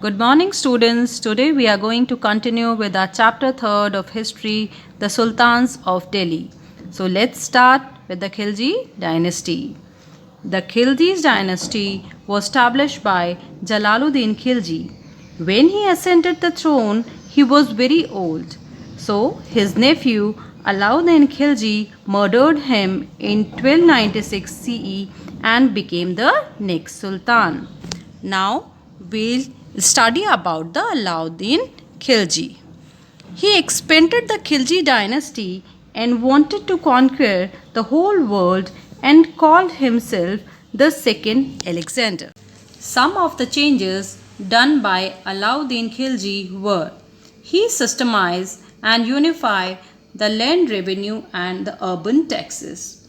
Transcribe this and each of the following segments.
Good morning, students. Today we are going to continue with our chapter 3rd of history, the Sultans of Delhi. So let's start with the Khilji dynasty. The Khilji dynasty was established by Jalaluddin Khilji. When he ascended the throne, he was very old. So his nephew Alauddin Khilji murdered him in 1296 CE and became the next sultan. Now we'll study about the Alauddin Khilji. He expanded the Khilji dynasty and wanted to conquer the whole world and called himself the second Alexander. Some of the changes done by Alauddin Khilji were: he systemized and unified the land revenue and the urban taxes.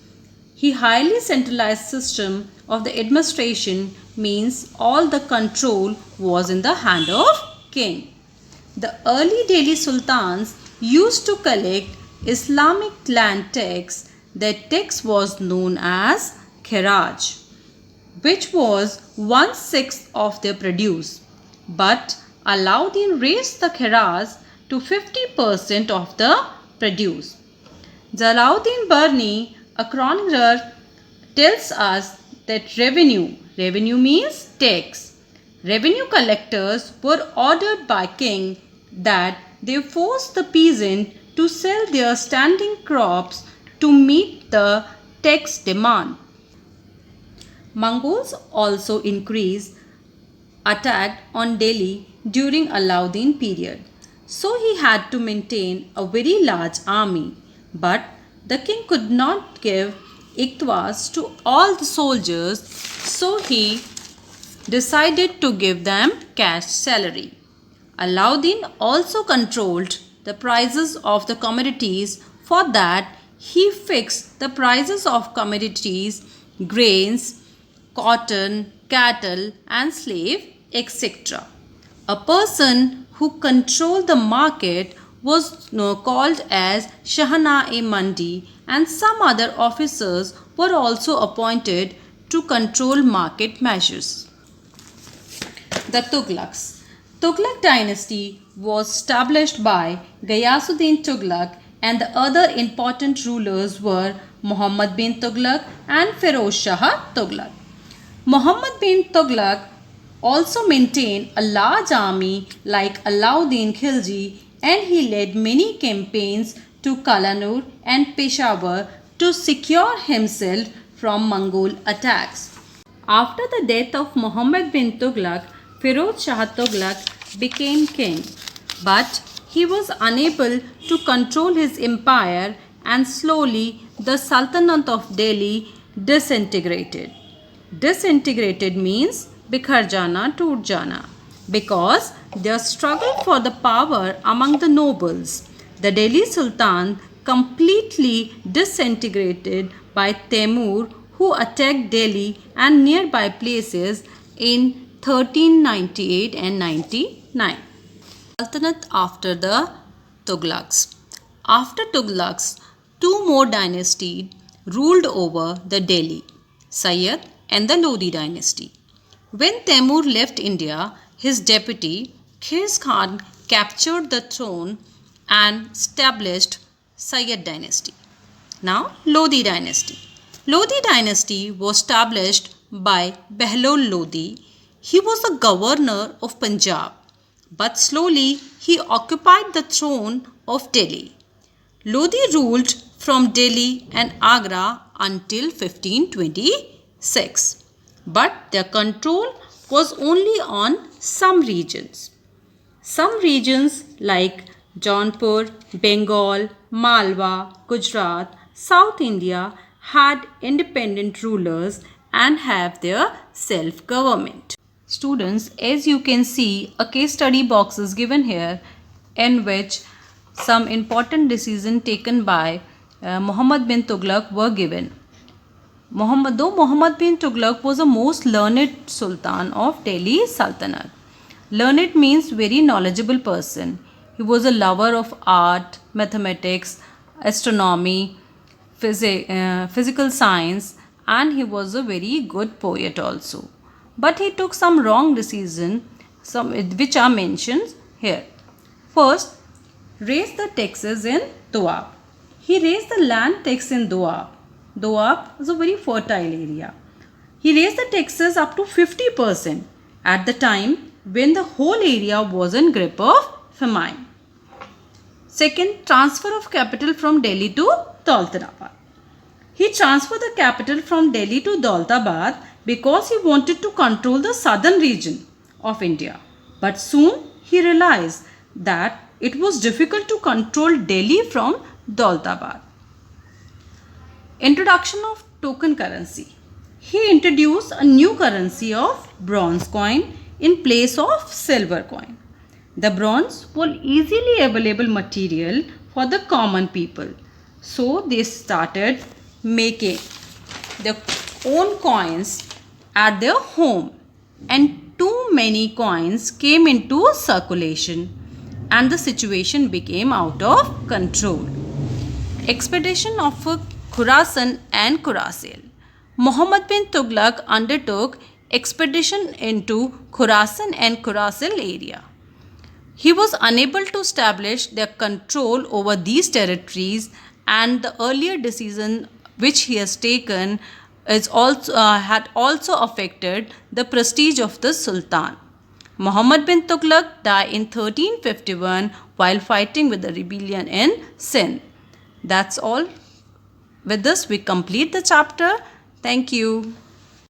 He highly centralized system of the administration, means all the control was in the hand of king. The early Delhi sultans used to collect Islamic land tax. That tax was known as kharaj, which was 1/6 of their produce. But Alauddin raised the kharaj to 50% of the produce. Jalaluddin Barni, a chronicler, tells us that revenue means tax. Revenue collectors were ordered by king that they forced the peasant to sell their standing crops to meet the tax demand. Mongols also increased attack on Delhi during Alauddin period. So he had to maintain a very large army. But the king could not give iktwas to all the soldiers, so he decided to give them cash salary. Alauddin also controlled the prices of the commodities. For that, he fixed the prices of commodities, grains, cotton, cattle, and slave, etc. A person who controlled the market was called as Shahnai-e-Mandi, and some other officers were also appointed to control market measures. The Tughlaqs. Tughlaq dynasty was established by Ghiyasuddin Tughlaq, and the other important rulers were Muhammad bin Tughlaq and Feroz Shah Tughlaq. Muhammad bin Tughlaq also maintained a large army like Alauddin Khilji, and he led many campaigns to Kalanur and Peshawar to secure himself from Mongol attacks. After the death of Muhammad bin Tughlaq, Feroz Shah Tughlaq became king, but he was unable to control his empire, and slowly the Sultanate of Delhi disintegrated. Disintegrated means bikhar jana, toot jana, because their struggle for the power among the nobles. The Delhi Sultan completely disintegrated by Temur, who attacked Delhi and nearby places in 1398 and 99. Sultanate after the Tughlaqs. After Tughlaqs, two more dynasties ruled over the Delhi, Sayyid and the Lodi dynasty. When Temur left India, his deputy Khiz Khan captured the throne and established Sayyid dynasty. Now Lodi dynasty. Lodi dynasty was established by Behlol Lodi. He was the governor of Punjab, but slowly he occupied the throne of Delhi. Lodi ruled from Delhi and Agra until 1526, but their control was only on some regions. Some regions like Jaunpur, Bengal, Malwa, Gujarat, South India had independent rulers and have their self-government. Students, as you can see, a case study box is given here in which some important decisions taken by Muhammad bin Tughlaq were given. Though Muhammad bin Tughlaq was the most learned sultan of Delhi Sultanate. Learned means very knowledgeable person. He was a lover of art, mathematics, astronomy, physical science, and he was a very good poet also. But he took some wrong decision some which are mentioned here. First, raised the taxes in Doab. He raised the land tax in Doab. Doab is a very fertile area. He raised the taxes up to 50% at the time when the whole area was in grip of famine. Second, transfer of capital from Delhi to Daulatabad. He transferred the capital from Delhi to Daulatabad because he wanted to control the southern region of India. But soon he realized that it was difficult to control Delhi from Daulatabad. Introduction of token currency. He introduced a new currency of bronze coin in place of silver coin. The bronze was easily available material for the common people. So they started making their own coins at their home, and too many coins came into circulation and the situation became out of control. Expedition of Khurasan and Khurasan. Muhammad bin Tughlaq undertook expedition into Khurasan and Khurasan area. He was unable to establish their control over these territories, and the earlier decision which he has taken is also had also affected the prestige of the Sultan. Muhammad bin Tughlaq died in 1351 while fighting with the rebellion in Sindh. That's all. With this, we complete the chapter. Thank you.